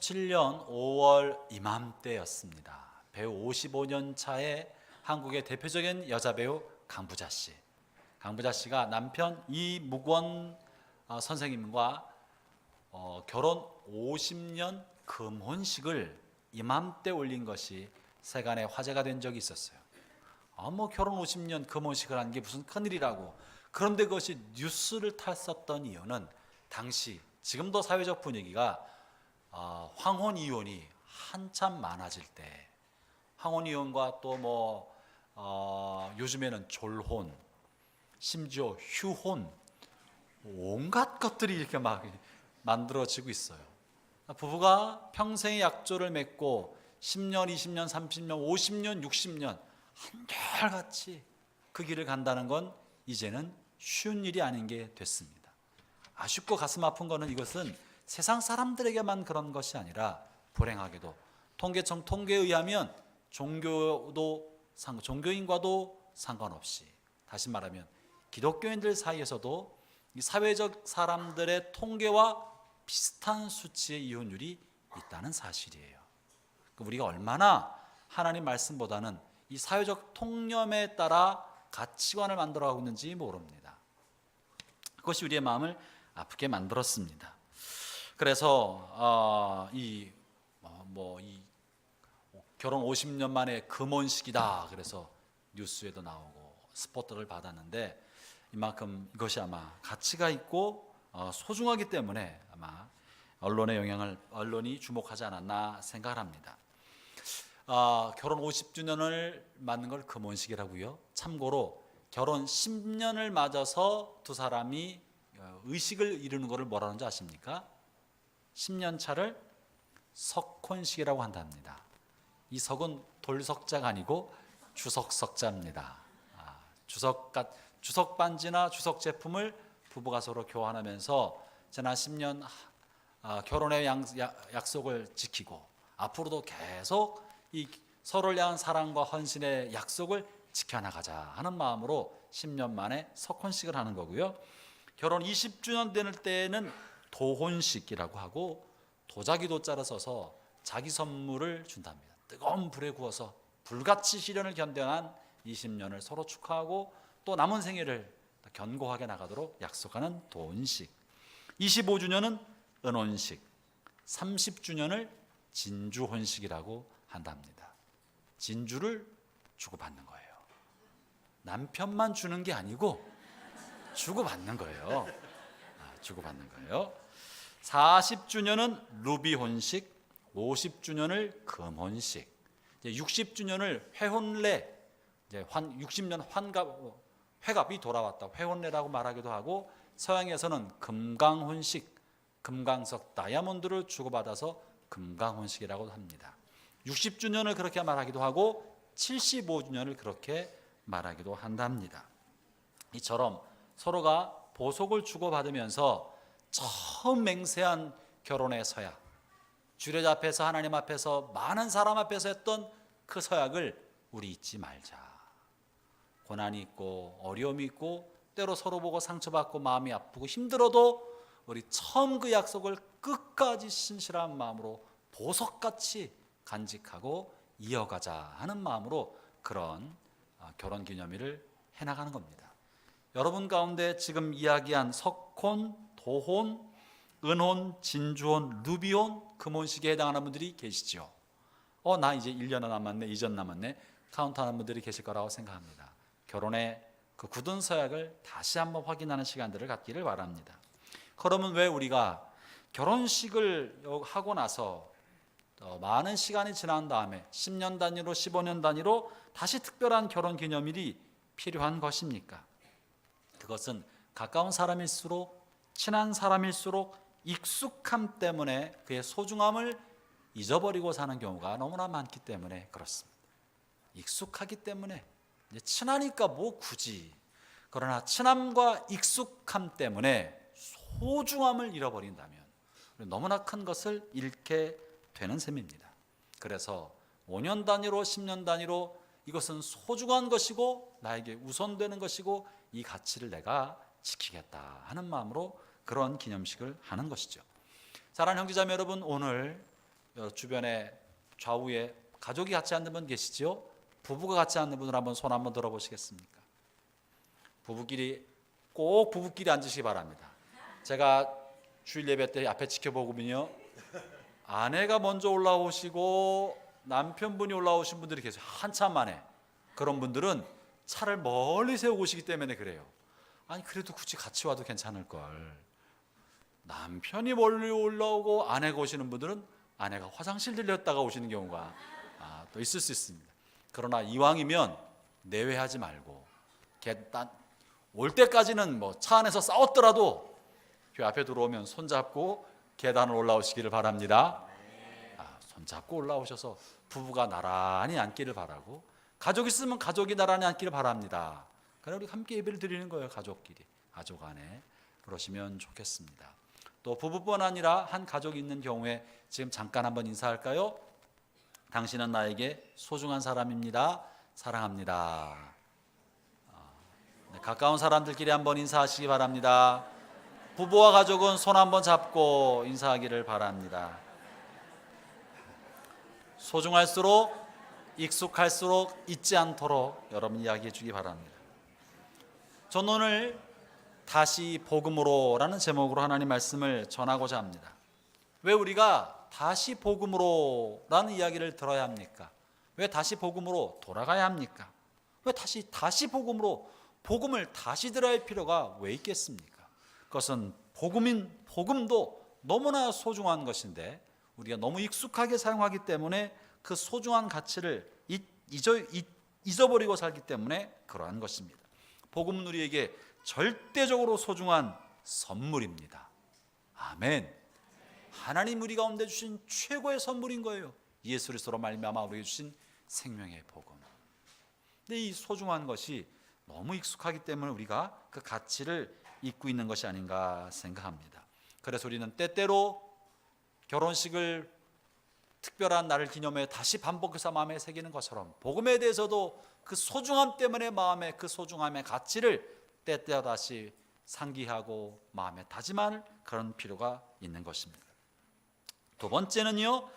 2007년 5월 이맘때였습니다. 배우 55년 차의 한국의 대표적인 여자 배우 강부자 씨. 강부자 씨가 남편 이묵원 선생님과 결혼 50년 금혼식을 이맘때 올린 것이 세간에 화제가 된 적이 있었어요. 결혼 50년 금혼식을 한 게 무슨 큰일이라고. 그런데 그것이 뉴스를 탔었던 이유는 당시 지금도 사회적 분위기가 황혼 이혼이 한참 많아질 때, 황혼 이혼과 또 요즘에는 졸혼, 심지어 휴혼, 온갖 것들이 이렇게 막 만들어지고 있어요. 부부가 평생의 약조를 맺고 10년, 20년, 30년, 50년, 60년 한결같이 그 길을 간다는 건 이제는 쉬운 일이 아닌 게 됐습니다. 아쉽고 가슴 아픈 거는 이것은 세상 사람들에게만 그런 것이 아니라 불행하게도 통계청 통계에 의하면 종교인과도 상관없이, 다시 말하면 기독교인들 사이에서도 이 사회적 사람들의 통계와 비슷한 수치의 이혼율이 있다는 사실이에요. 우리가 얼마나 하나님 말씀보다는 이 사회적 통념에 따라 가치관을 만들어가고 있는지 모릅니다. 그것이 우리의 마음을 아프게 만들었습니다. 그래서 이 결혼 50년 만에 금혼식이다, 그래서 뉴스에도 나오고 스포트를 받았는데, 이만큼 이것이 아마 가치가 있고 소중하기 때문에 아마 언론이 주목하지 않았나 생각을 합니다. 결혼 50주년을 맞는 걸 금혼식이라고요. 참고로 결혼 10년을 맞아서 두 사람이 의식을 이루는 것을 뭐라는 줄 아십니까? 10년 차를 석혼식이라고 한답니다. 이 석은 돌석자가 아니고 주석석자입니다. 주석 반지나 주석 제품을 부부가 서로 교환하면서 지난 10년 결혼의 약속을 지키고 앞으로도 계속 이 서로를 향한 사랑과 헌신의 약속을 지켜나가자 하는 마음으로 10년 만에 석혼식을 하는 거고요. 결혼 20주년 되는 때에는 도혼식이라고 하고, 도자기도 자라 써서 자기 선물을 준답니다. 뜨거운 불에 구워서 불같이 시련을 견뎌낸 20년을 서로 축하하고 또 남은 생애를 견고하게 나가도록 약속하는 도혼식. 25주년은 은혼식, 30주년을 진주혼식이라고 한답니다. 진주를 주고받는 거예요. 남편만 주는 게 아니고 주고받는 거예요. 주고받는 거예요. 40주년은 루비혼식, 50주년을 금혼식, 60주년을 회혼례, 60년 회갑이 돌아왔다, 회혼례라고 말하기도 하고, 서양에서는 금강혼식, 금강석 다이아몬드를 주고받아서 금강혼식이라고 합니다. 60주년을 그렇게 말하기도 하고 75주년을 그렇게 말하기도 한답니다. 이처럼 서로가 보석을 주고받으면서 처음 맹세한 결혼의 서약, 주례 앞에서 하나님 앞에서 많은 사람 앞에서 했던 그 서약을 우리 잊지 말자. 고난이 있고 어려움이 있고 때로 서로 보고 상처받고 마음이 아프고 힘들어도 우리 처음 그 약속을 끝까지 신실한 마음으로 보석같이 간직하고 이어가자 하는 마음으로 그런 결혼기념일을 해나가는 겁니다. 여러분 가운데 지금 이야기한 석혼, 도혼, 은혼, 진주혼, 루비혼, 금혼식에 해당하는 분들이 계시죠. 나 이제 1년 남았네, 2년 남았네 카운트하는 분들이 계실 거라고 생각합니다. 결혼의 그 굳은 서약을 다시 한번 확인하는 시간들을 갖기를 바랍니다. 그러면 왜 우리가 결혼식을 하고 나서 많은 시간이 지난 다음에 10년 단위로 15년 단위로 다시 특별한 결혼기념일이 필요한 것입니까? 그것은 가까운 사람일수록, 친한 사람일수록 익숙함 때문에 그의 소중함을 잊어버리고 사는 경우가 너무나 많기 때문에 그렇습니다. 익숙하기 때문에, 이제 친하니까 뭐 굳이. 그러나 친함과 익숙함 때문에 소중함을 잃어버린다면 너무나 큰 것을 잃게 되는 셈입니다. 그래서 5년 단위로 10년 단위로 이것은 소중한 것이고 나에게 우선되는 것이고 이 가치를 내가 지키겠다 하는 마음으로 그런 기념식을 하는 것이죠. 사랑하는 형제자매 여러분, 오늘 주변에 좌우에 가족이 같이 앉는 분 계시죠? 부부가 같이 앉는 분을 한번 손 한번 들어보시겠습니까? 부부끼리 꼭 부부끼리 앉으시기 바랍니다. 제가 주일 예배 때 앞에 지켜보면요, 아내가 먼저 올라오시고 남편분이 올라오신 분들이 계세요. 한참 만에. 그런 분들은 차를 멀리 세우고 오시기 때문에 그래요. 아니 그래도 굳이 같이 와도 괜찮을 걸. 남편이 멀리 올라오고 아내가 오시는 분들은 아내가 화장실 들렸다가 오시는 경우가 또 있을 수 있습니다. 그러나 이왕이면 내외하지 말고 올 때까지는 뭐 차 안에서 싸웠더라도 교회 앞에 들어오면 손잡고 계단을 올라오시기를 바랍니다. 손잡고 올라오셔서 부부가 나란히 앉기를 바라고, 가족 있으면 가족이 나란히 앉기를 바랍니다. 그럼 우리 함께 예배를 드리는 거예요. 가족끼리, 가족 안에. 그러시면 좋겠습니다. 또 부부뿐 아니라 한 가족이 있는 경우에 지금 잠깐 한번 인사할까요? 당신은 나에게 소중한 사람입니다. 사랑합니다. 네, 가까운 사람들끼리 한번 인사하시기 바랍니다. 부부와 가족은 손 한번 잡고 인사하기를 바랍니다. 소중할수록, 익숙할수록 잊지 않도록 여러분 이야기해 주기 바랍니다. 저는 오늘 다시 복음으로라는 제목으로 하나님 말씀을 전하고자 합니다. 왜 우리가 다시 복음으로라는 이야기를 들어야 합니까? 왜 다시 복음으로 돌아가야 합니까? 왜 다시 복음으로, 복음을 다시 들어야 할 필요가 왜 있겠습니까? 그것은 복음도 너무나 소중한 것인데 우리가 너무 익숙하게 사용하기 때문에 그 소중한 가치를 잊어버리고 살기 때문에 그러한 것입니다. 복음은 우리에게 절대적으로 소중한 선물입니다. 아멘. 하나님 우리 가운데 주신 최고의 선물인 거예요. 예수 그리스도로 말미암아 우리에게 주신 생명의 복음. 근데 이 소중한 것이 너무 익숙하기 때문에 우리가 그 가치를 잊고 있는 것이 아닌가 생각합니다. 그래서 우리는 때때로 결혼식을 특별한 날을 기념해 다시 반복해서 마음에 새기는 것처럼 복음에 대해서도 그 소중함 때문에 마음의 그 소중함의 가치를 때때로 다시 상기하고 마음에 다짐할 그런 필요가 있는 것입니다. 두 번째는요,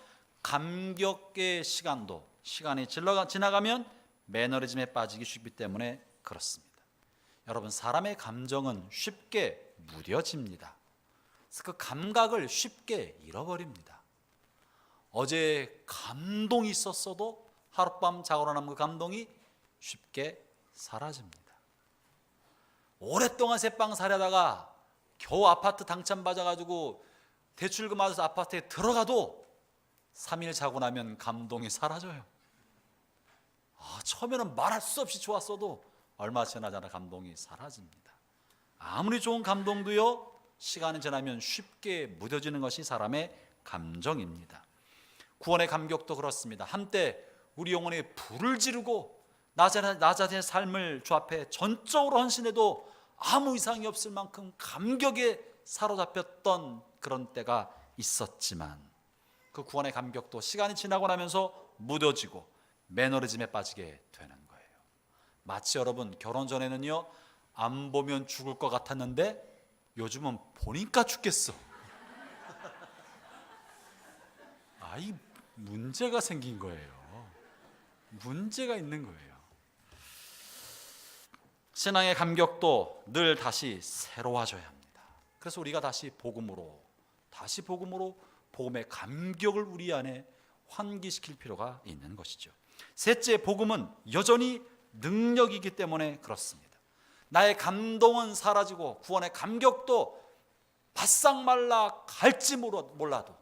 감격의 시간이 지나가면 매너리즘에 빠지기 쉽기 때문에 그렇습니다. 여러분, 사람의 감정은 쉽게 무뎌집니다. 그 감각을 쉽게 잃어버립니다. 어제 감동이 있었어도 하룻밤 자고 나면 그 감동이 쉽게 사라집니다. 오랫동안 새빵 사려다가 겨우 아파트 당첨받아가지고 대출금 받아서 아파트에 들어가도 3일 자고 나면 감동이 사라져요. 처음에는 말할 수 없이 좋았어도 얼마 지나잖아 감동이 사라집니다. 아무리 좋은 감동도요, 시간이 지나면 쉽게 무뎌지는 것이 사람의 감정입니다. 구원의 감격도 그렇습니다. 한때 우리 영혼에 불을 지르고 나 자신의 삶을 주 앞에 전적으로 헌신해도 아무 이상이 없을 만큼 감격에 사로잡혔던 그런 때가 있었지만 그 구원의 감격도 시간이 지나고 나면서 무뎌지고 매너리즘에 빠지게 되는 거예요. 마치 여러분 결혼 전에는요, 안 보면 죽을 것 같았는데 요즘은 보니까 죽겠어. 이 문제가 생긴 거예요. 문제가 있는 거예요. 신앙의 감격도 늘 다시 새로워져야 합니다. 그래서 우리가 다시 복음으로 복음의 감격을 우리 안에 환기시킬 필요가 있는 것이죠. 셋째, 복음은 여전히 능력이기 때문에 그렇습니다. 나의 감동은 사라지고 구원의 감격도 바싹 말라 갈지 몰라도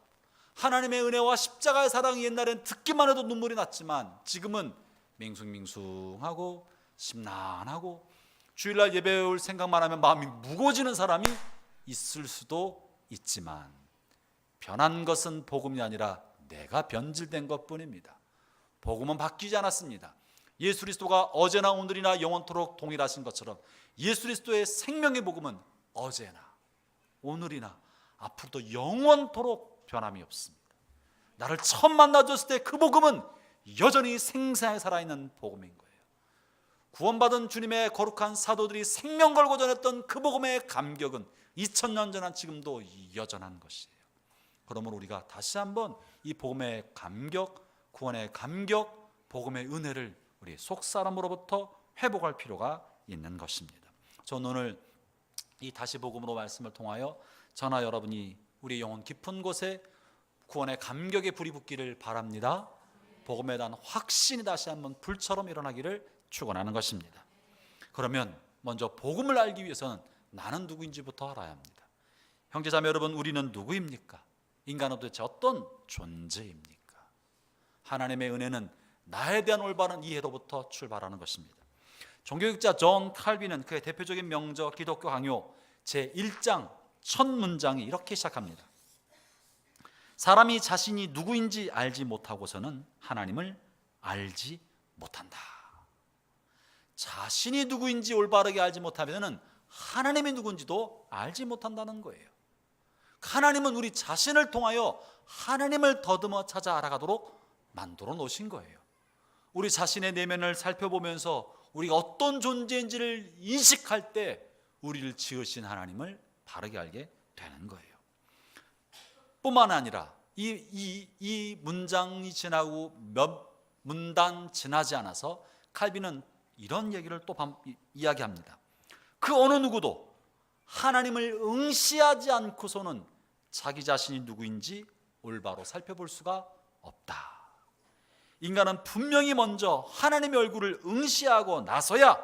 하나님의 은혜와 십자가의 사랑이 옛날엔 듣기만 해도 눈물이 났지만 지금은 밍숭밍숭하고 심란하고 주일날 예배 올 생각만 하면 마음이 무거워지는 사람이 있을 수도 있지만 변한 것은 복음이 아니라 내가 변질된 것뿐입니다. 복음은 바뀌지 않았습니다. 예수 그리스도가 어제나 오늘이나 영원토록 동일하신 것처럼 예수 그리스도의 생명의 복음은 어제나 오늘이나 앞으로도 영원토록 변함이 없습니다. 나를 처음 만나줬을 때 그 복음은 여전히 생생하게 살아있는 복음인 거예요. 구원받은 주님의 거룩한 사도들이 생명 걸고 전했던 그 복음의 감격은 2000년 전한 지금도 여전한 것이에요. 그러므로 우리가 다시 한번 이 복음의 감격, 구원의 감격, 복음의 은혜를 우리 속사람으로부터 회복할 필요가 있는 것입니다. 저는 오늘 이 다시 복음으로 말씀을 통하여 저나 여러분이 우리 영혼 깊은 곳에 구원의 감격의 불이 붙기를 바랍니다. 복음에 대한 확신이 다시 한번 불처럼 일어나기를 축원하는 것입니다. 그러면 먼저 복음을 알기 위해서는 나는 누구인지부터 알아야 합니다. 형제자매 여러분, 우리는 누구입니까? 인간은 도대체 어떤 존재입니까? 하나님의 은혜는 나에 대한 올바른 이해로부터 출발하는 것입니다. 종교학자 존 칼빈은 그의 대표적인 명저 기독교 강요 제1장 첫 문장이 이렇게 시작합니다. 사람이 자신이 누구인지 알지 못하고서는 하나님을 알지 못한다. 자신이 누구인지 올바르게 알지 못하면 하나님이 누군지도 알지 못한다는 거예요. 하나님은 우리 자신을 통하여 하나님을 더듬어 찾아 알아가도록 만들어 놓으신 거예요. 우리 자신의 내면을 살펴보면서 우리가 어떤 존재인지를 인식할 때 우리를 지으신 하나님을 바르게 알게 되는 거예요. 뿐만 아니라 이 문장이 지나고 몇 문단 지나지 않아서 칼빈은 이런 얘기를 또 이야기합니다. 그 어느 누구도 하나님을 응시하지 않고서는 자기 자신이 누구인지 올바로 살펴볼 수가 없다. 인간은 분명히 먼저 하나님의 얼굴을 응시하고 나서야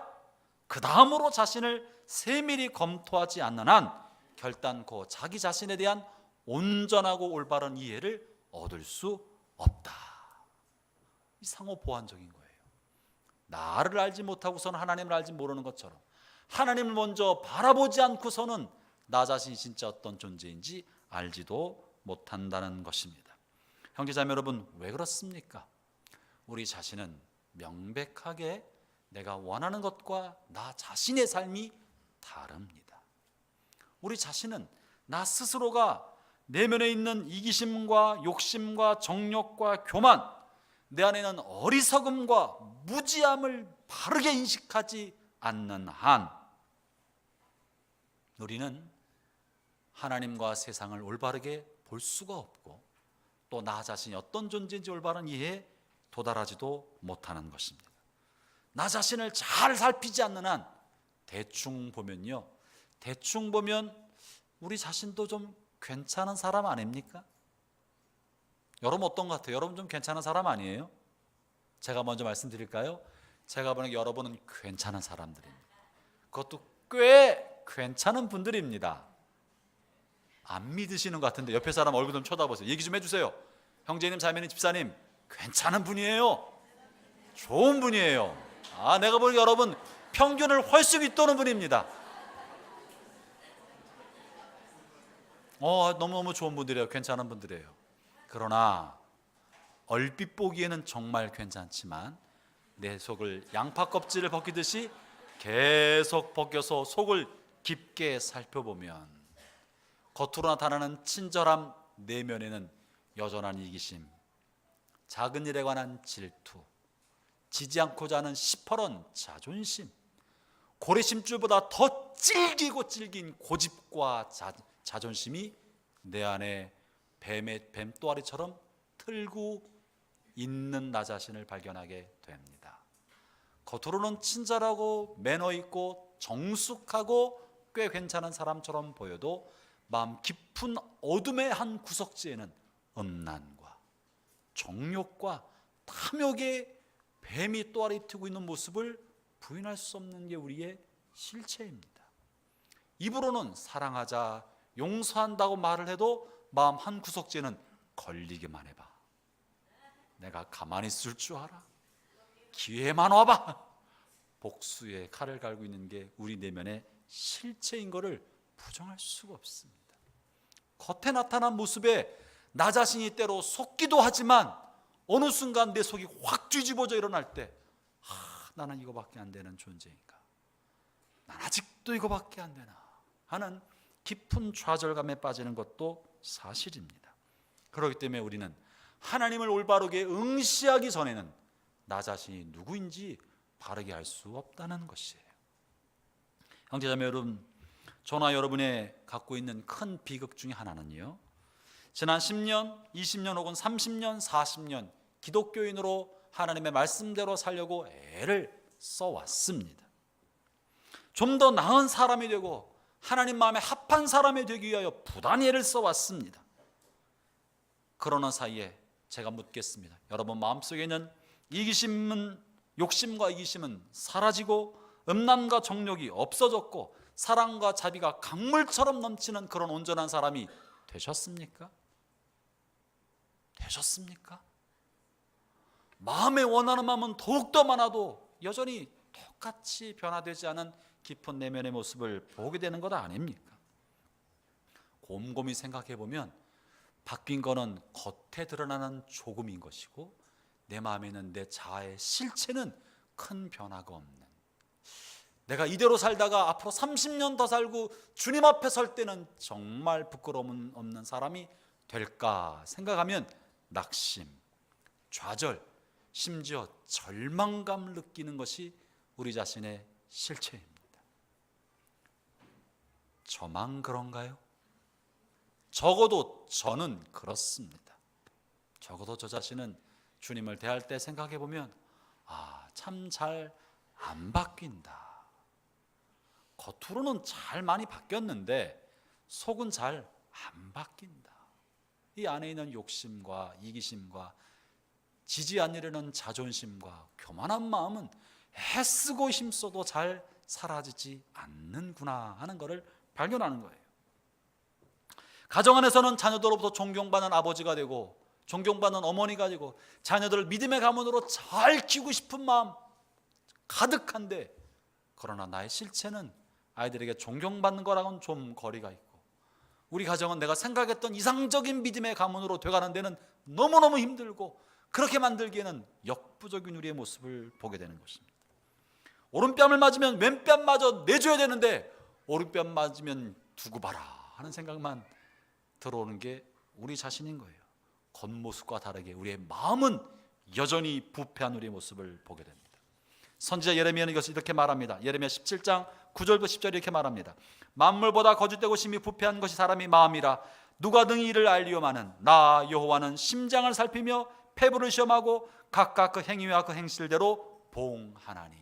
그 다음으로 자신을 세밀히 검토하지 않는 한 결단코 자기 자신에 대한 온전하고 올바른 이해를 얻을 수 없다. 이 상호 보완적인 거예요. 나를 알지 못하고서는 하나님을 알지 모르는 것처럼 하나님을 먼저 바라보지 않고서는 나 자신이 진짜 어떤 존재인지 알지도 못한다는 것입니다. 형제자매 여러분, 왜 그렇습니까? 우리 자신은 명백하게 내가 원하는 것과 나 자신의 삶이 다릅니다. 우리 자신은 나 스스로가 내면에 있는 이기심과 욕심과 정욕과 교만, 내 안에는 어리석음과 무지함을 바르게 인식하지 않는 한 우리는 하나님과 세상을 올바르게 볼 수가 없고 또 나 자신이 어떤 존재인지 올바른 이해에 도달하지도 못하는 것입니다. 나 자신을 잘 살피지 않는 한 대충 보면 우리 자신도 좀 괜찮은 사람 아닙니까? 여러분 어떤 것 같아요? 여러분 좀 괜찮은 사람 아니에요? 제가 먼저 말씀드릴까요? 제가 보는 여러분은 괜찮은 사람들입니다. 그것도 꽤 괜찮은 분들입니다. 안 믿으시는 것 같은데 옆에 사람 얼굴 좀 쳐다보세요. 얘기 좀 해주세요. 형제님, 자매님, 집사님, 괜찮은 분이에요. 좋은 분이에요. 내가 보기에 여러분 평균을 훨씬 윗도는 분입니다. 너무너무 좋은 분들이에요. 괜찮은 분들이에요. 그러나 얼핏 보기에는 정말 괜찮지만 내 속을 양파 껍질을 벗기듯이 계속 벗겨서 속을 깊게 살펴보면 겉으로 나타나는 친절함 내면에는 여전한 이기심, 작은 일에 관한 질투, 지지 않고자 하는 시퍼런 자존심, 고래심줄보다 더 질기고 질긴 고집과 자존심이 내 안에 뱀 또아리처럼 틀고 있는 나 자신을 발견하게 됩니다. 겉으로는 친절하고 매너 있고 정숙하고 꽤 괜찮은 사람처럼 보여도 마음 깊은 어둠의 한 구석지에는 음란과 정욕과 탐욕의 뱀이 또아리 트고 있는 모습을 부인할 수 없는 게 우리의 실체입니다. 입으로는 사랑하자, 용서한다고 말을 해도 마음 한 구석지에는 걸리기만 해봐, 내가 가만히 있을 줄 알아, 기회만 와봐, 복수의 칼을 갈고 있는 게 우리 내면의 실체인 것을 부정할 수가 없습니다. 겉에 나타난 모습에 나 자신이 때로 속기도 하지만 어느 순간 내 속이 확 뒤집어져 일어날 때 나는 이거밖에 안 되는 존재인가, 난 아직도 이거밖에 안 되나 하는 깊은 좌절감에 빠지는 것도 사실입니다. 그렇기 때문에 우리는 하나님을 올바르게 응시하기 전에는 나 자신이 누구인지 바르게 알 수 없다는 것이에요. 형제자매 여러분, 저나 여러분의 갖고 있는 큰 비극 중에 하나는요, 지난 10년, 20년 혹은 30년, 40년 기독교인으로 하나님의 말씀대로 살려고 애를 써왔습니다. 좀 더 나은 사람이 되고 하나님 마음에 합한 사람이 되기 위하여 부단히 애를 써왔습니다. 그러는 사이에 제가 묻겠습니다. 여러분 마음속에 있는 이기심은, 욕심과 이기심은 사라지고 음란과 정욕이 없어졌고 사랑과 자비가 강물처럼 넘치는 그런 온전한 사람이 되셨습니까? 되셨습니까? 마음에 원하는 마음은 더욱더 많아도 여전히 똑같이 변화되지 않은 깊은 내면의 모습을 보게 되는 것 아닙니까? 곰곰이 생각해 보면 바뀐 거는 겉에 드러나는 조금인 것이고 내 마음에 있는 내 자아의 실체는 큰 변화가 없는, 내가 이대로 살다가 앞으로 30년 더 살고 주님 앞에 설 때는 정말 부끄러움 없는 사람이 될까 생각하면 낙심, 좌절, 심지어 절망감을 느끼는 것이 우리 자신의 실체입니다. 저만 그런가요? 적어도 저는 그렇습니다. 적어도 저 자신은 주님을 대할 때 생각해 보면 참 잘 안 바뀐다. 겉으로는 잘 많이 바뀌었는데 속은 잘 안 바뀐다. 이 안에 있는 욕심과 이기심과 지지 않으려는 자존심과 교만한 마음은 애쓰고 힘써도 잘 사라지지 않는구나 하는 것을 발견하는 거예요. 가정 안에서는 자녀들로부터 존경받는 아버지가 되고 존경받는 어머니가 되고 자녀들을 믿음의 가문으로 잘 키우고 싶은 마음 가득한데, 그러나 나의 실체는 아이들에게 존경받는 거랑은 좀 거리가 있고 우리 가정은 내가 생각했던 이상적인 믿음의 가문으로 돼가는 데는 너무너무 힘들고 그렇게 만들기에는 역부족인 우리의 모습을 보게 되는 것입니다. 오른뺨을 맞으면 왼뺨마저 내줘야 되는데 오른뺨 맞으면 두고 봐라 하는 생각만 들어오는 게 우리 자신인 거예요. 겉모습과 다르게 우리의 마음은 여전히 부패한 우리의 모습을 보게 됩니다. 선지자 예레미야는 이것을 이렇게 말합니다. 예레미야 17장 9절부터 10절 이렇게 말합니다. 만물보다 거짓되고 심히 부패한 것이 사람의 마음이라. 누가 능히 이를 알리오마는 나 여호와는 심장을 살피며 폐부를 시험하고 각각 그 행위와 그 행실대로 보응하나니.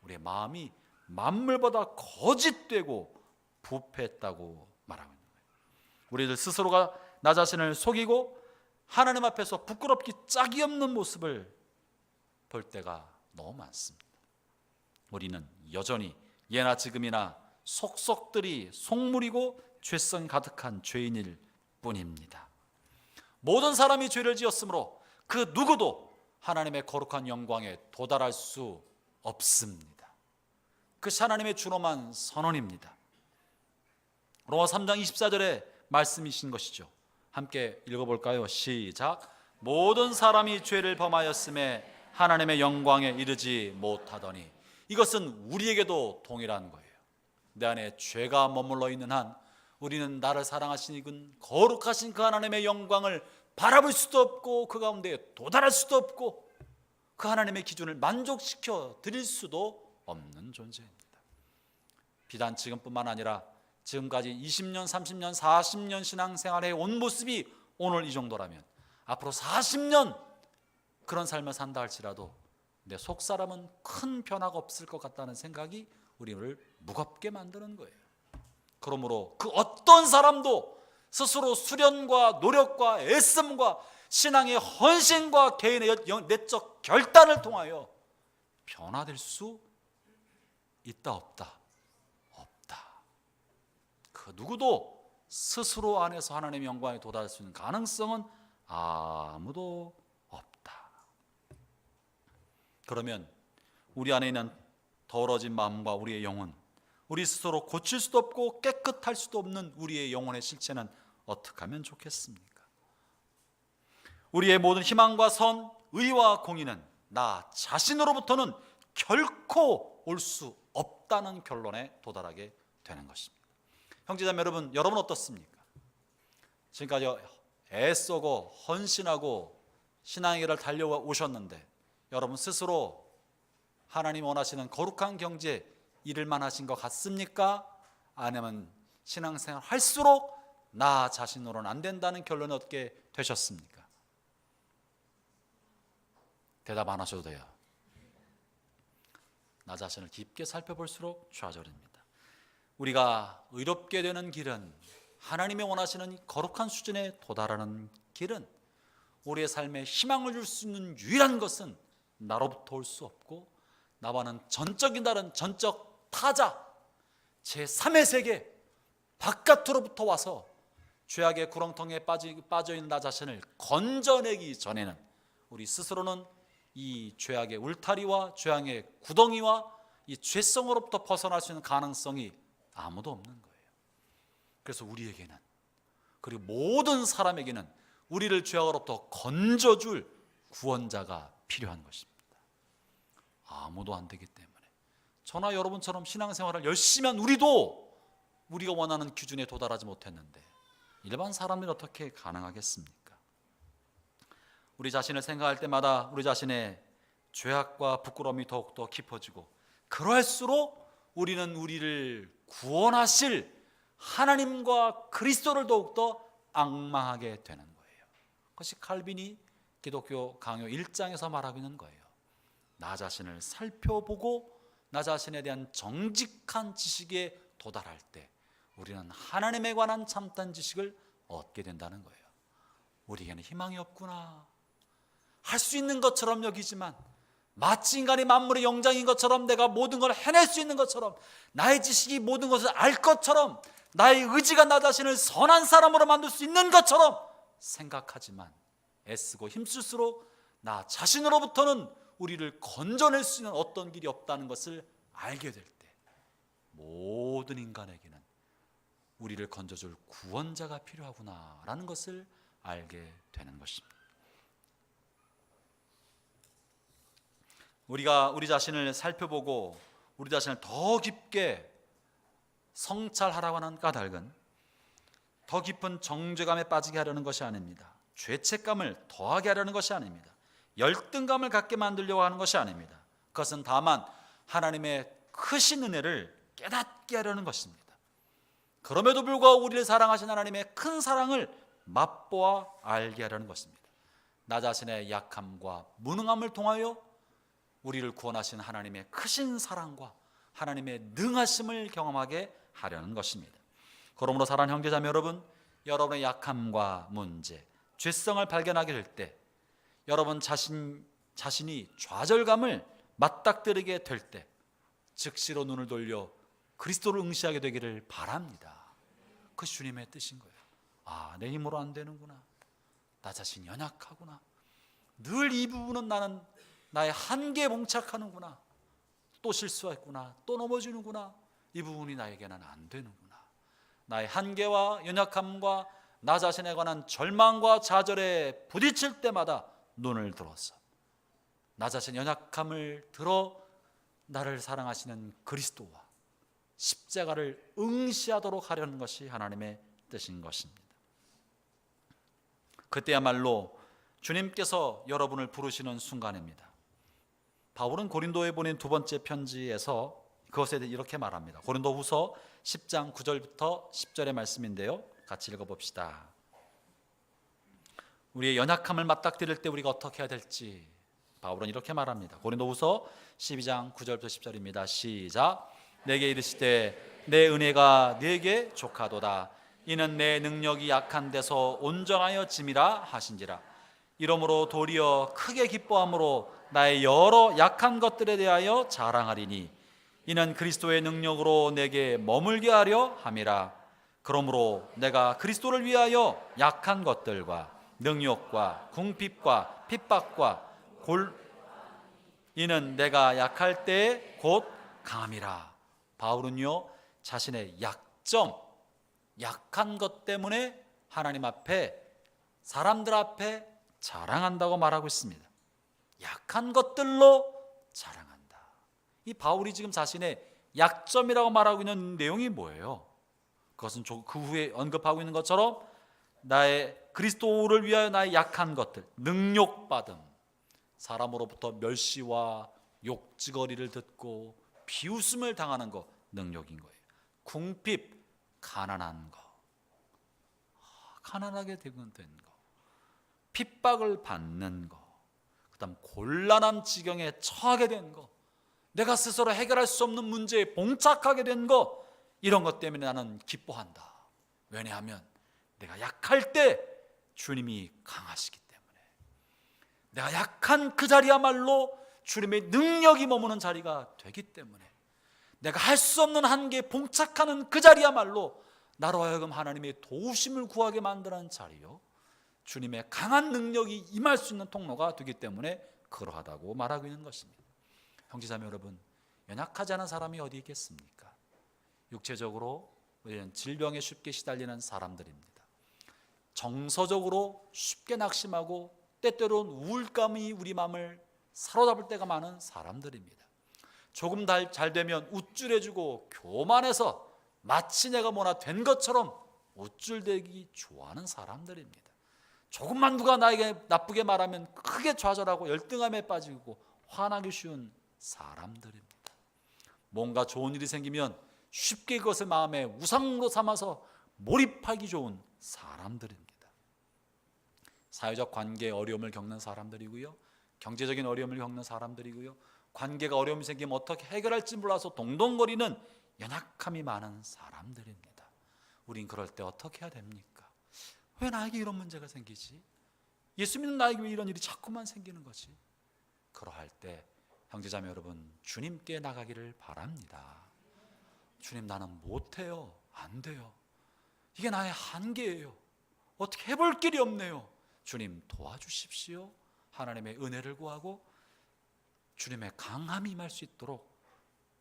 우리의 마음이 만물보다 거짓되고 부패했다고 말하고 있는 거예요. 우리들 스스로가 나 자신을 속이고 하나님 앞에서 부끄럽기 짝이 없는 모습을 볼 때가 너무 많습니다. 우리는 여전히 예나 지금이나 속속들이 속물이고 죄성 가득한 죄인일 뿐입니다. 모든 사람이 죄를 지었으므로 그 누구도 하나님의 거룩한 영광에 도달할 수 없습니다. 그것이 하나님의 준엄한 선언입니다. 로마 3장 24절에 말씀이신 것이죠. 함께 읽어볼까요? 시작. 모든 사람이 죄를 범하였음에 하나님의 영광에 이르지 못하더니. 이것은 우리에게도 동일한 거예요. 내 안에 죄가 머물러 있는 한 우리는 나를 사랑하신 거룩하신 그 하나님의 영광을 바라볼 수도 없고 그 가운데 도달할 수도 없고 그 하나님의 기준을 만족시켜 드릴 수도 없는 존재입니다. 비단 지금뿐만 아니라 지금까지 20년, 30년, 40년 신앙생활의 온 모습이 오늘 이 정도라면 앞으로 40년 그런 삶을 산다 할지라도 내 속사람은 큰 변화가 없을 것 같다는 생각이 우리를 무겁게 만드는 거예요. 그러므로 그 어떤 사람도 스스로 수련과 노력과 애씀과 신앙의 헌신과 개인의 내적 결단을 통하여 변화될 수 있다 없다? 없다. 그 누구도 스스로 안에서 하나님의 영광에 도달할 수 있는 가능성은 아무도 없다. 그러면 우리 안에 있는 더러워진 마음과 우리의 영혼, 우리 스스로 고칠 수도 없고 깨끗할 수도 없는 우리의 영혼의 실체는 어떻게 하면 좋겠습니까? 우리의 모든 희망과 선, 의와 공의는 나 자신으로부터는 결코 올 수 없다는 결론에 도달하게 되는 것입니다. 형제자매 여러분 어떻습니까? 지금까지 애쓰고 헌신하고 신앙의 길을 달려오셨는데 여러분 스스로 하나님 원하시는 거룩한 경지에 이를만 하신 것 같습니까? 아니면 신앙생활 할수록 나 자신으로는 안 된다는 결론을 얻게 되셨습니까? 대답 안 하셔도 돼요. 나 자신을 깊게 살펴볼수록 좌절입니다. 우리가 의롭게 되는 길은, 하나님이 원하시는 거룩한 수준에 도달하는 길은, 우리의 삶에 희망을 줄 수 있는 유일한 것은 나로부터 올 수 없고, 나와는 전적인 다른 전적 타자 제3의 세계 바깥으로부터 와서 죄악의 구렁텅이에 빠져있는 나 자신을 건져내기 전에는 우리 스스로는 이 죄악의 울타리와 죄악의 구덩이와 이 죄성으로부터 벗어날 수 있는 가능성이 아무도 없는 거예요. 그래서 우리에게는, 그리고 모든 사람에게는 우리를 죄악으로부터 건져줄 구원자가 필요한 것입니다. 아무도 안 되기 때문에 저나 여러분처럼 신앙생활을 열심히 한 우리도 우리가 원하는 기준에 도달하지 못했는데 일반 사람들이 어떻게 가능하겠습니까? 우리 자신을 생각할 때마다 우리 자신의 죄악과 부끄러움이 더욱더 깊어지고, 그럴수록 우리는 우리를 구원하실 하나님과 그리스도를 더욱더 앙망하게 되는 거예요. 그것이 칼빈이 기독교 강요 1장에서 말하고 있는 거예요. 나 자신을 살펴보고 나 자신에 대한 정직한 지식에 도달할 때 우리는 하나님에 관한 참된 지식을 얻게 된다는 거예요. 우리에게는 희망이 없구나, 할 수 있는 것처럼 여기지만, 마치 인간이 만물의 영장인 것처럼, 내가 모든 걸 해낼 수 있는 것처럼, 나의 지식이 모든 것을 알 것처럼, 나의 의지가 나 자신을 선한 사람으로 만들 수 있는 것처럼 생각하지만, 애쓰고 힘쓸수록 나 자신으로부터는 우리를 건져낼 수 있는 어떤 길이 없다는 것을 알게 될 때, 모든 인간에게는 우리를 건져줄 구원자가 필요하구나라는 것을 알게 되는 것입니다. 우리가 우리 자신을 살펴보고 우리 자신을 더 깊게 성찰하라고 하는 까닭은 더 깊은 정죄감에 빠지게 하려는 것이 아닙니다. 죄책감을 더하게 하려는 것이 아닙니다. 열등감을 갖게 만들려고 하는 것이 아닙니다. 그것은 다만 하나님의 크신 은혜를 깨닫게 하려는 것입니다. 그럼에도 불구하고 우리를 사랑하신 하나님의 큰 사랑을 맛보아 알게 하려는 것입니다. 나 자신의 약함과 무능함을 통하여 우리를 구원하신 하나님의 크신 사랑과 하나님의 능하심을 경험하게 하려는 것입니다. 그러므로 사랑하는 형제자매 여러분, 여러분의 약함과 문제, 죄성을 발견하게 될 때, 여러분 자신이 좌절감을 맞닥뜨리게 될 때 즉시로 눈을 돌려 그리스도를 응시하게 되기를 바랍니다. 그것이 주님의 뜻인 거예요. 아, 내 힘으로 안 되는구나, 나 자신이 연약하구나, 늘 이 부분은 나는 나의 한계에 봉착하는구나, 또 실수했구나, 또 넘어지는구나, 이 부분이 나에게는 안 되는구나. 나의 한계와 연약함과 나 자신에 관한 절망과 좌절에 부딪힐 때마다 눈을 들어서 나 자신의 연약함을 들어 나를 사랑하시는 그리스도와 십자가를 응시하도록 하려는 것이 하나님의 뜻인 것입니다. 그때야말로 주님께서 여러분을 부르시는 순간입니다. 바울은 고린도에 보낸 두 번째 편지에서 그것에 대해 이렇게 말합니다. 고린도후서 10장 9절부터 10절의 말씀인데요, 같이 읽어봅시다. 우리의 연약함을 맞닥뜨릴 때 우리가 어떻게 해야 될지 바울은 이렇게 말합니다. 고린도후서 12장 9절부터 10절입니다. 시작. 내게 이르시되 내 은혜가 네게 족하도다. 이는 내 능력이 약한 데서 온전하여 짐이라 하신지라. 이러므로 도리어 크게 기뻐함으로 나의 여러 약한 것들에 대하여 자랑하리니 이는 그리스도의 능력으로 내게 머물게 하려 함이라. 그러므로 내가 그리스도를 위하여 약한 것들과 능욕과 궁핍과 핍박과 이는 내가 약할 때에 곧 강함이라. 바울은요, 자신의 약점, 약한 것 때문에 하나님 앞에, 사람들 앞에 자랑한다고 말하고 있습니다. 약한 것들로 자랑한다. 이 바울이 지금 자신의 약점이라고 말하고 있는 내용이 뭐예요? 그것은 그 후에 언급하고 있는 것처럼 나의 그리스도를 위하여 나의 약한 것들, 능욕받음, 사람으로부터 멸시와 욕지거리를 듣고 비웃음을 당하는 것, 능욕인 거예요. 궁핍, 가난한 것, 가난하게 된 거, 핍박을 받는 거, 그다음 곤란한 지경에 처하게 된 거, 내가 스스로 해결할 수 없는 문제에 봉착하게 된 거, 이런 것 때문에 나는 기뻐한다. 왜냐하면 내가 약할 때 주님이 강하시기 때문에, 내가 약한 그 자리야말로 주님의 능력이 머무는 자리가 되기 때문에, 내가 할 수 없는 한계에 봉착하는 그 자리야말로 나로 하여금 하나님의 도우심을 구하게 만드는 자리요, 주님의 강한 능력이 임할 수 있는 통로가 되기 때문에 그러하다고 말하고 있는 것입니다. 형제자매 여러분, 연약하지 않은 사람이 어디 있겠습니까? 육체적으로 우리는 질병에 쉽게 시달리는 사람들입니다. 정서적으로 쉽게 낙심하고 때때로는 우울감이 우리 마음을 사로잡을 때가 많은 사람들입니다. 조금 잘 되면 우쭐해주고 교만해서 마치 내가 뭐나 된 것처럼 우쭐대기 좋아하는 사람들입니다. 조금만 누가 나에게 나쁘게 말하면 크게 좌절하고 열등감에 빠지고 화나기 쉬운 사람들입니다. 뭔가 좋은 일이 생기면 쉽게 그것을 마음에 우상으로 삼아서 몰입하기 좋은 사람들입니다. 사회적 관계에 어려움을 겪는 사람들이고요, 경제적인 어려움을 겪는 사람들이고요, 관계가 어려움이 생기면 어떻게 해결할지 몰라서 동동거리는 연약함이 많은 사람들입니다. 우린 그럴 때 어떻게 해야 됩니까? 왜 나에게 이런 문제가 생기지? 예수 믿는 나에게 왜 이런 일이 자꾸만 생기는 거지? 그러할 때 형제자매 여러분, 주님께 나가기를 바랍니다. 주님, 나는 못해요. 안 돼요. 이게 나의 한계예요. 어떻게 해볼 길이 없네요. 주님 도와주십시오. 하나님의 은혜를 구하고 주님의 강함이 임할 수 있도록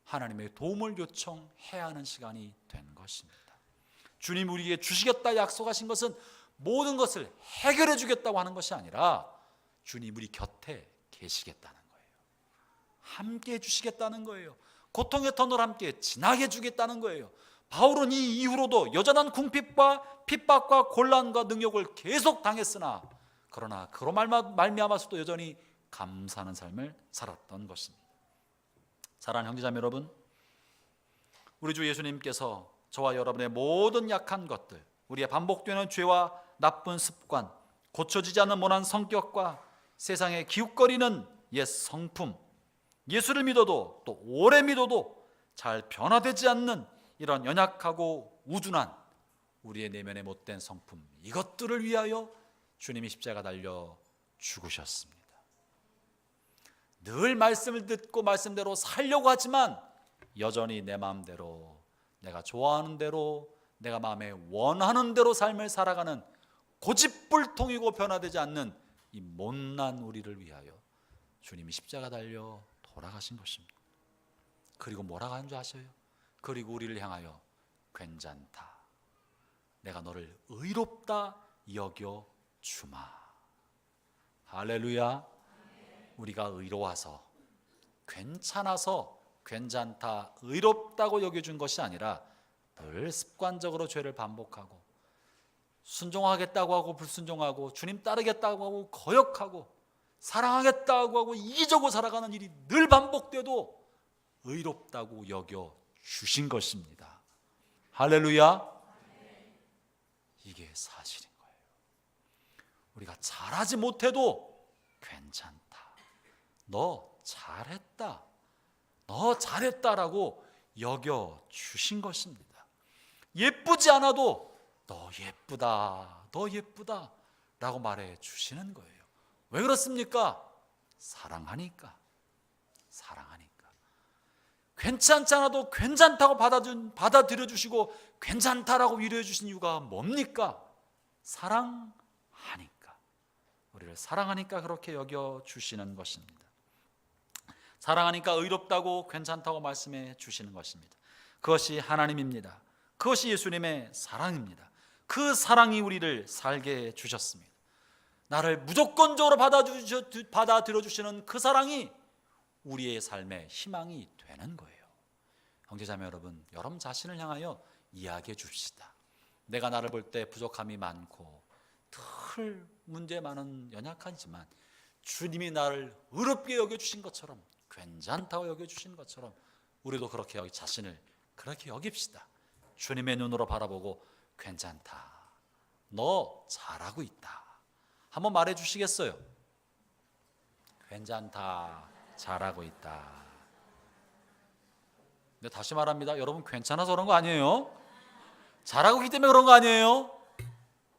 하나님의 도움을 요청해야 하는 시간이 된 것입니다. 주님 우리에게 주시겠다 약속하신 것은 모든 것을 해결해 주겠다고 하는 것이 아니라 주님 우리 곁에 계시겠다는 거예요. 함께 해주시겠다는 거예요. 고통의 터널 함께 지나게 해주겠다는 거예요. 바울은 이 이후로도 여전한 궁핍과 핍박과 곤란과 능욕을 계속 당했으나 그러나 그로 말미암아서도 여전히 감사하는 삶을 살았던 것입니다. 사랑하는 형제자매 여러분, 우리 주 예수님께서 저와 여러분의 모든 약한 것들, 우리의 반복되는 죄와 나쁜 습관, 고쳐지지 않는 모난 성격과 세상에 기웃거리는 옛 성품, 예수를 믿어도 또 오래 믿어도 잘 변화되지 않는 이런 연약하고 우둔한 우리의 내면의 못된 성품, 이것들을 위하여 주님이 십자가 달려 죽으셨습니다. 늘 말씀을 듣고 말씀대로 살려고 하지만 여전히 내 마음대로, 내가 좋아하는 대로, 내가 마음에 원하는 대로 삶을 살아가는 고집불통이고 변화되지 않는 이 못난 우리를 위하여 주님이 십자가 달려 돌아가신 것입니다. 그리고 뭐라고 하는 줄 아셔요? 그리고 우리를 향하여 괜찮다, 내가 너를 의롭다 여겨 주마. 할렐루야. 우리가 의로워서, 괜찮아서, 괜찮다, 의롭다고 여겨준 것이 아니라 늘 습관적으로 죄를 반복하고 순종하겠다고 하고 불순종하고 주님 따르겠다고 하고 거역하고 사랑하겠다고 하고 이기적으로 살아가는 일이 늘 반복돼도 의롭다고 여겨 주신 것입니다. 할렐루야. 이게 사실인 거예요. 우리가 잘하지 못해도 괜찮다, 너 잘했다, 너 잘했다라고 여겨 주신 것입니다. 예쁘지 않아도 너 예쁘다, 너 예쁘다 라고 말해 주시는 거예요. 왜 그렇습니까? 사랑하니까. 괜찮지 않아도 괜찮다고 받아들여 주시고 괜찮다라고 위로해 주신 이유가 뭡니까? 사랑하니까. 우리를 사랑하니까 그렇게 여겨 주시는 것입니다. 사랑하니까 의롭다고 괜찮다고 말씀해 주시는 것입니다. 그것이 하나님입니다. 그것이 예수님의 사랑입니다. 그 사랑이 우리를 살게 해 주셨습니다. 나를 무조건적으로 받아들여 주시는 그 사랑이 우리의 삶의 희망이 되는 거예요. 형제자매 여러분, 여러분 자신을 향하여 이야기해 줍시다. 내가 나를 볼 때 부족함이 많고 늘 문제 많은 연약하지만 주님이 나를 의롭게 여겨주신 것처럼, 괜찮다고 여겨주신 것처럼 우리도 그렇게 자신을 그렇게 여깁시다. 주님의 눈으로 바라보고 괜찮다, 너 잘하고 있다. 한번 말해 주시겠어요? 괜찮다. 잘하고 있다. 근데 다시 말합니다. 여러분 괜찮아서 그런 거 아니에요? 잘하고 있기 때문에 그런 거 아니에요?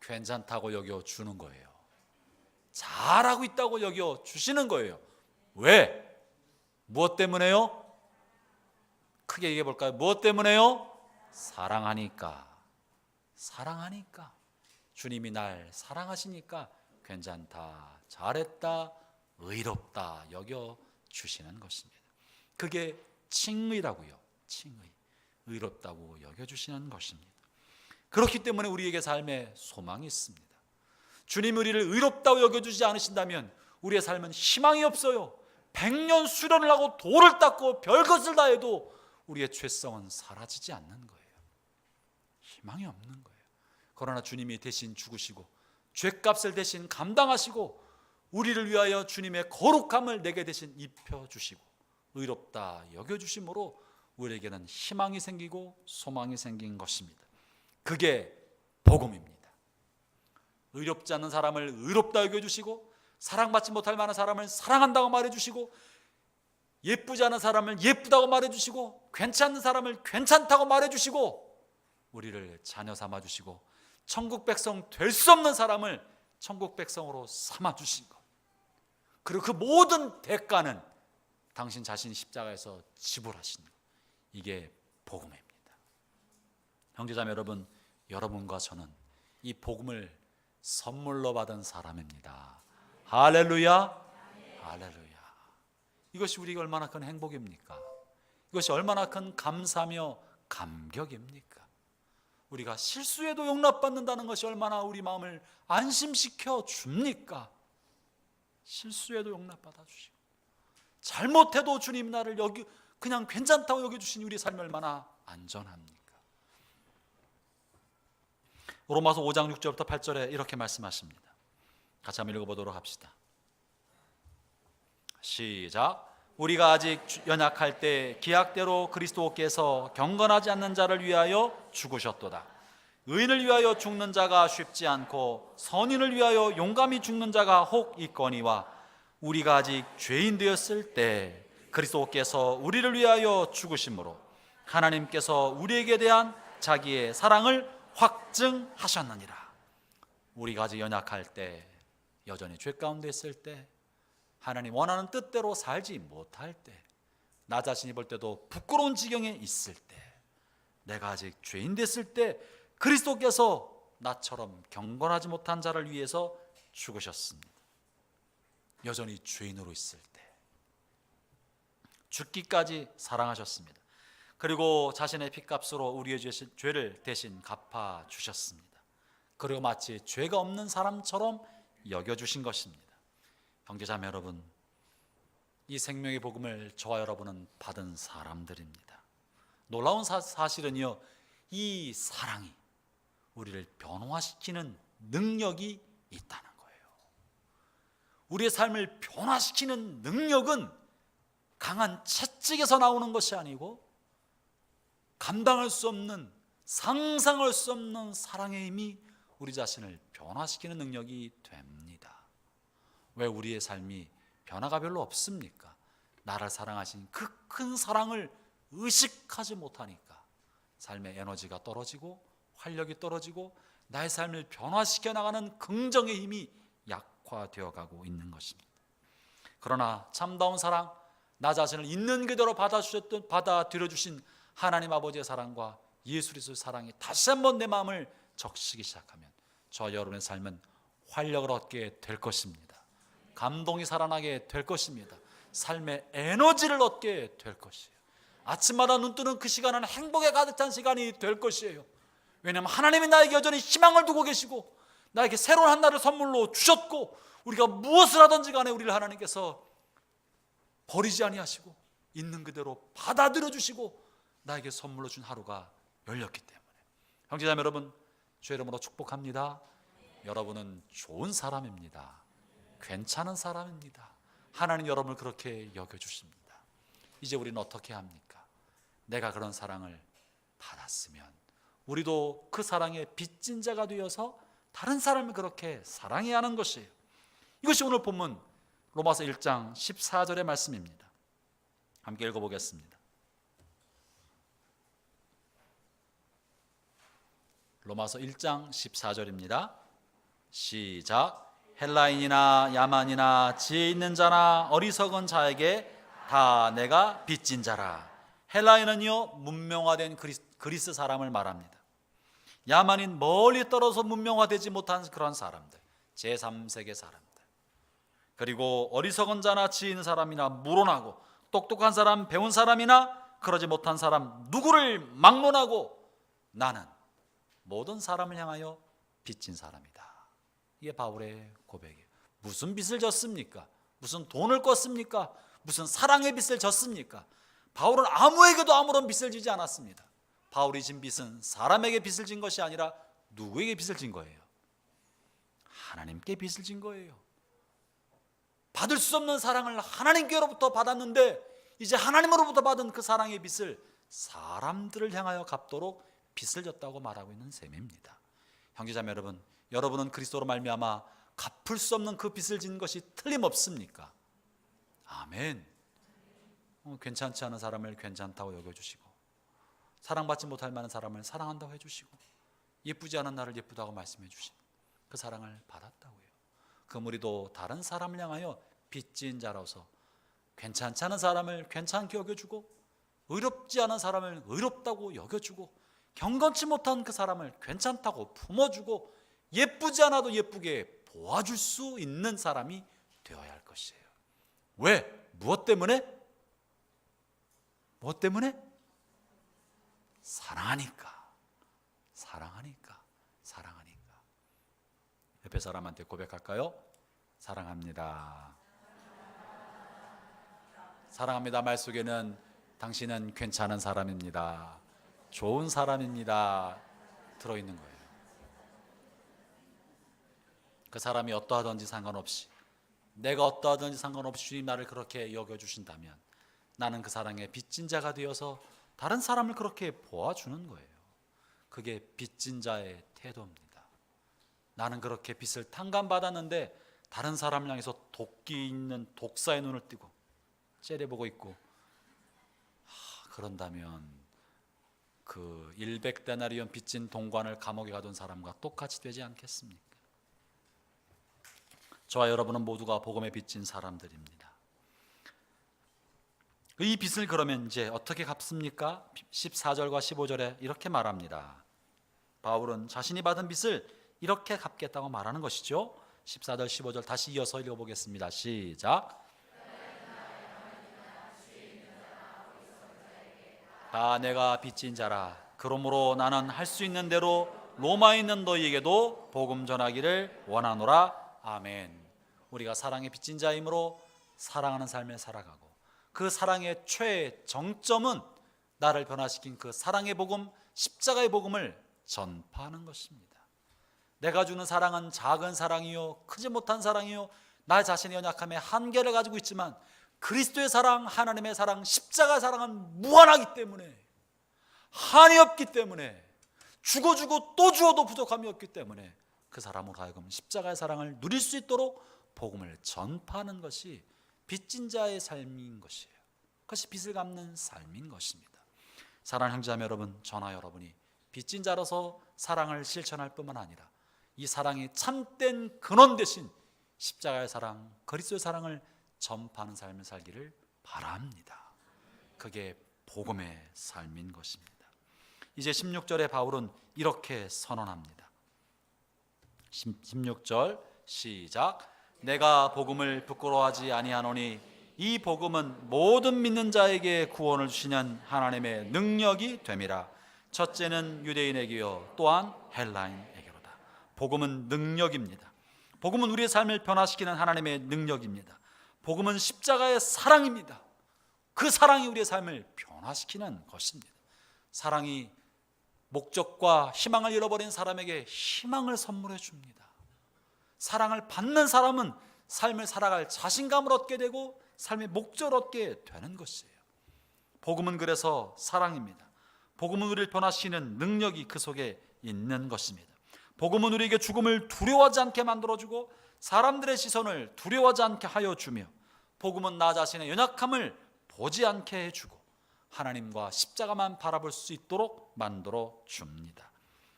괜찮다고 여겨주는 거예요. 잘하고 있다고 여겨주시는 거예요. 왜? 무엇 때문에요? 크게 얘기해 볼까요? 무엇 때문에요? 사랑하니까. 사랑하니까. 주님이 날 사랑하시니까 괜찮다, 잘했다, 의롭다 여겨주시는 것입니다. 그게 칭의라고요. 칭의. 의롭다고 여겨주시는 것입니다. 그렇기 때문에 우리에게 삶에 소망이 있습니다. 주님 우리를 의롭다고 여겨주지 않으신다면 우리의 삶은 희망이 없어요. 100년 수련을 하고 돌을 닦고 별것을 다 해도 우리의 죄성은 사라지지 않는 거예요. 희망이 없는 거예요. 그러나 주님이 대신 죽으시고 죄값을 대신 감당하시고 우리를 위하여 주님의 거룩함을 내게 대신 입혀주시고 의롭다 여겨주심으로 우리에게는 희망이 생기고 소망이 생긴 것입니다. 그게 복음입니다. 의롭지 않는 사람을 의롭다 여겨주시고 사랑받지 못할 만한 사람을 사랑한다고 말해주시고 예쁘지 않은 사람을 예쁘다고 말해주시고 괜찮은 사람을 괜찮다고 말해주시고 우리를 자녀 삼아주시고 천국 백성 될 수 없는 사람을 천국 백성으로 삼아주신 것, 그리고 그 모든 대가는 당신 자신이 십자가에서 지불하신 것, 이게 복음입니다. 형제자매 여러분, 여러분과 저는 이 복음을 선물로 받은 사람입니다. 할렐루야. 할렐루야. 이것이 우리가 얼마나 큰 행복입니까? 이것이 얼마나 큰 감사며 감격입니까? 우리가 실수해도 용납받는다는 것이 얼마나 우리 마음을 안심시켜 줍니까? 실수해도 용납받아 주시고 잘못해도 주님 나를 그냥 괜찮다고 여겨주신 우리 삶이 얼마나 안전합니까? 로마서 5장 6절부터 8절에 이렇게 말씀하십니다. 같이 한번 읽어보도록 합시다. 시작. 우리가 아직 연약할 때 기약대로 그리스도께서 경건하지 않는 자를 위하여 죽으셨도다. 의인을 위하여 죽는 자가 쉽지 않고 선인을 위하여 용감히 죽는 자가 혹 있거니와 우리가 아직 죄인 되었을 때 그리스도께서 우리를 위하여 죽으심으로 하나님께서 우리에게 대한 자기의 사랑을 확증하셨느니라. 우리가 아직 연약할 때, 여전히 죄 가운데 있을 때, 하나님 원하는 뜻대로 살지 못할 때, 나 자신이 볼 때도 부끄러운 지경에 있을 때, 내가 아직 죄인 됐을 때 그리스도께서 나처럼 경건하지 못한 자를 위해서 죽으셨습니다. 여전히 죄인으로 있을 때 죽기까지 사랑하셨습니다. 그리고 자신의 피값으로 우리의 죄를 대신 갚아주셨습니다. 그리고 마치 죄가 없는 사람처럼 여겨주신 것입니다. 형제자매 여러분, 이 생명의 복음을 저와 여러분은 받은 사람들입니다. 놀라운 사실은요, 이 사랑이 우리를 변화시키는 능력이 있다는 거예요. 우리의 삶을 변화시키는 능력은 강한 채찍에서 나오는 것이 아니고 감당할 수 없는, 상상할 수 없는 사랑의 힘이 우리 자신을 변화시키는 능력이 됩니다. 왜 우리의 삶이 변화가 별로 없습니까? 나를 사랑하신 그 큰 사랑을 의식하지 못하니까 삶의 에너지가 떨어지고 활력이 떨어지고 나의 삶을 변화시켜 나가는 긍정의 힘이 약화되어 가고 있는 것입니다. 그러나 참다운 사랑, 나 자신을 있는 그대로 받아들여주신 하나님 아버지의 사랑과 예수 그리스도의 사랑이 다시 한번 내 마음을 적시기 시작하면 저와 여러분의 삶은 활력을 얻게 될 것입니다. 감동이 살아나게 될 것입니다. 삶의 에너지를 얻게 될 것이에요. 아침마다 눈 뜨는 그 시간은 행복에 가득 찬 시간이 될 것이에요. 왜냐하면 하나님이 나에게 여전히 희망을 두고 계시고 나에게 새로운 한 날을 선물로 주셨고 우리가 무엇을 하든지 간에 우리를 하나님께서 버리지 아니하시고 있는 그대로 받아들여 주시고 나에게 선물로 준 하루가 열렸기 때문에 형제자매 여러분, 주의 이름으로 축복합니다. 여러분은 좋은 사람입니다. 괜찮은 사람입니다. 하나님 여러분을 그렇게 여겨주십니다. 이제 우리는 어떻게 합니까? 내가 그런 사랑을 받았으면 우리도 그 사랑의 빚진 자가 되어서 다른 사람을 그렇게 사랑해야 하는 것이에요. 이것이 오늘 본문 로마서 1장 14절의 말씀입니다. 함께 읽어보겠습니다. 로마서 1장 14절입니다. 시작. 헬라인이나 야만이나 지혜 있는 자나 어리석은 자에게 다 내가 빚진 자라. 헬라인은요, 문명화된 그리스 사람을 말합니다. 야만인 멀리 떨어져 문명화되지 못한 그런 사람들, 제3세계 사람들, 그리고 어리석은 자나 지혜 있는 사람이나 물어나고 똑똑한 사람, 배운 사람이나 그러지 못한 사람 누구를 막론하고 나는 모든 사람을 향하여 빚진 사람이다. 이게 바울의 고백이에요. 무슨 빚을 졌습니까? 무슨 돈을 껐습니까? 무슨 사랑의 빚을 졌습니까? 바울은 아무에게도 아무런 빚을 지지 않았습니다. 바울이 진 빚은 사람에게 빚을 진 것이 아니라 누구에게 빚을 진 거예요? 하나님께 빚을 진 거예요. 받을 수 없는 사랑을 하나님께로부터 받았는데 이제 하나님으로부터 받은 그 사랑의 빚을 사람들을 향하여 갚도록 빚을 졌다고 말하고 있는 셈입니다. 형제자매 여러분, 여러분은 그리스도로 말미암아 갚을 수 없는 그 빚을 진 것이 틀림없습니까? 아멘. 괜찮지 않은 사람을 괜찮다고 여겨주시고, 사랑받지 못할 만한 사람을 사랑한다고 해주시고, 예쁘지 않은 나를 예쁘다고 말씀해 주시고, 그 사랑을 받았다고 해요. 그 무리도 다른 사람을 향하여 빚진 자로서 괜찮지 않은 사람을 괜찮게 여겨주고, 의롭지 않은 사람을 의롭다고 여겨주고, 경건치 못한 그 사람을 괜찮다고 품어주고, 예쁘지 않아도 예쁘게 보아줄 수 있는 사람이 되어야 할 것이에요. 왜? 무엇 때문에? 무엇 때문에? 사랑하니까. 사랑하니까. 사랑하니까. 옆에 사람한테 고백할까요? 사랑합니다. 사랑합니다 말 속에는 당신은 괜찮은 사람입니다, 좋은 사람입니다 들어있는 거예요. 그 사람이 어떠하든지 상관없이, 내가 어떠하든지 상관없이 주님 나를 그렇게 여겨주신다면 나는 그 사랑의 빚진 자가 되어서 다른 사람을 그렇게 보아주는 거예요. 그게 빚진 자의 태도입니다. 나는 그렇게 빚을 탕감받았는데 다른 사람을 향해서 도끼 있는 독사의 눈을 띄고 째려보고 있고, 그런다면 그 100데나리온 빚진 동관을 감옥에 가둔 사람과 똑같이 되지 않겠습니까? 저와 여러분은 모두가 복음에 빚진 사람들입니다. 이 빚을 그러면 이제 어떻게 갚습니까? 14절과 15절에 이렇게 말합니다. 바울은 자신이 받은 빚을 이렇게 갚겠다고 말하는 것이죠. 14절 15절 다시 이어서 읽어보겠습니다. 시작. 다 내가 빚진 자라. 그러므로 나는 할 수 있는 대로 로마에 있는 너희에게도 복음 전하기를 원하노라. 아멘. 우리가 사랑의 빚진 자이므로 사랑하는 삶을 살아가고, 그 사랑의 최정점은 나를 변화시킨 그 사랑의 복음, 십자가의 복음을 전파하는 것입니다. 내가 주는 사랑은 작은 사랑이요, 크지 못한 사랑이요, 나 자신의 연약함에 한계를 가지고 있지만 그리스도의 사랑, 하나님의 사랑, 십자가의 사랑은 무한하기 때문에, 한이 없기 때문에, 주고 또 주어도 부족함이 없기 때문에 그 사람으로 하여금 십자가의 사랑을 누릴 수 있도록 복음을 전파하는 것이 빚진 자의 삶인 것이에요. 그것이 빚을 갚는 삶인 것입니다. 사랑하는 형제자매 여러분, 저나 여러분이 빚진 자로서 사랑을 실천할 뿐만 아니라 이 사랑이 참된 근원 대신 십자가의 사랑, 그리스도의 사랑을 전파하는 삶을 살기를 바랍니다. 그게 복음의 삶인 것입니다. 이제 16절에 바울은 이렇게 선언합니다. 16절 시작. 내가 복음을 부끄러워하지 아니하노니 이 복음은 모든 믿는 자에게 구원을 주시는 하나님의 능력이 됨이라. 첫째는 유대인에게요 또한 헬라인에게로다. 복음은 능력입니다. 복음은 우리의 삶을 변화시키는 하나님의 능력입니다. 복음은 십자가의 사랑입니다. 그 사랑이 우리의 삶을 변화시키는 것입니다. 사랑이 목적과 희망을 잃어버린 사람에게 희망을 선물해 줍니다. 사랑을 받는 사람은 삶을 살아갈 자신감을 얻게 되고 삶의 목적을 얻게 되는 것이에요. 복음은 그래서 사랑입니다. 복음은 우리를 변화시키는 능력이 그 속에 있는 것입니다. 복음은 우리에게 죽음을 두려워하지 않게 만들어주고 사람들의 시선을 두려워하지 않게 하여 주며, 복음은 나 자신의 연약함을 보지 않게 해주고 하나님과 십자가만 바라볼 수 있도록 만들어 줍니다.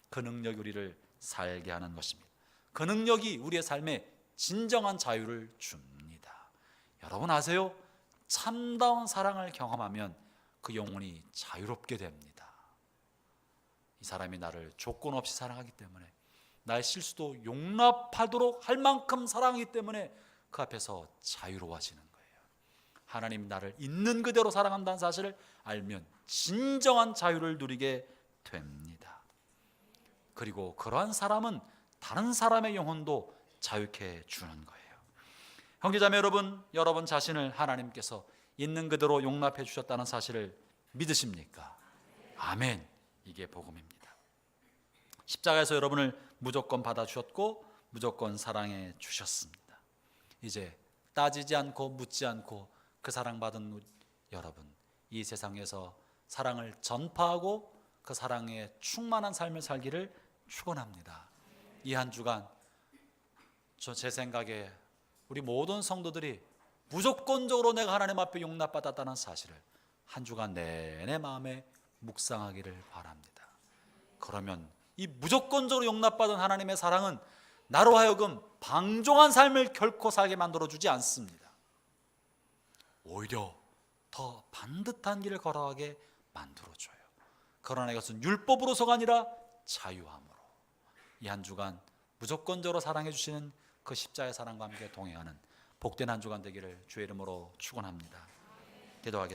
그 능력이 우리를 살게 하는 것입니다. 그 능력이 우리의 삶에 진정한 자유를 줍니다. 여러분 아세요? 참다운 사랑을 경험하면 그 영혼이 자유롭게 됩니다. 이 사람이 나를 조건 없이 사랑하기 때문에, 나의 실수도 용납하도록 할 만큼 사랑하기 때문에 그 앞에서 자유로워지는 거예요. 하나님 나를 있는 그대로 사랑한다는 사실을 알면 진정한 자유를 누리게 됩니다. 그리고 그러한 사람은 다른 사람의 영혼도 자유케 주는 거예요. 형제자매 여러분, 여러분 자신을 하나님께서 있는 그대로 용납해 주셨다는 사실을 믿으십니까? 아멘. 이게 복음입니다. 십자가에서 여러분을 무조건 받아주셨고 무조건 사랑해 주셨습니다. 이제 따지지 않고 묻지 않고 그 사랑받은 여러분, 이 세상에서 사랑을 전파하고 그 사랑에 충만한 삶을 살기를 축원합니다. 이 한 주간 제 생각에 우리 모든 성도들이 무조건적으로 내가 하나님 앞에 용납받았다는 사실을 한 주간 내내 마음에 묵상하기를 바랍니다. 그러면 이 무조건적으로 용납받은 하나님의 사랑은 나로 하여금 방종한 삶을 결코 살게 만들어주지 않습니다. 오히려 더 반듯한 길을 걸어가게 만들어줘요. 그러나 이것은 율법으로서가 아니라 자유함으로, 이 한 주간 무조건적으로 사랑해 주시는 그 십자가의 사랑과 함께 동행하는 복된 한 주간 되기를 주의 이름으로 축원합니다. 기도하겠습니다.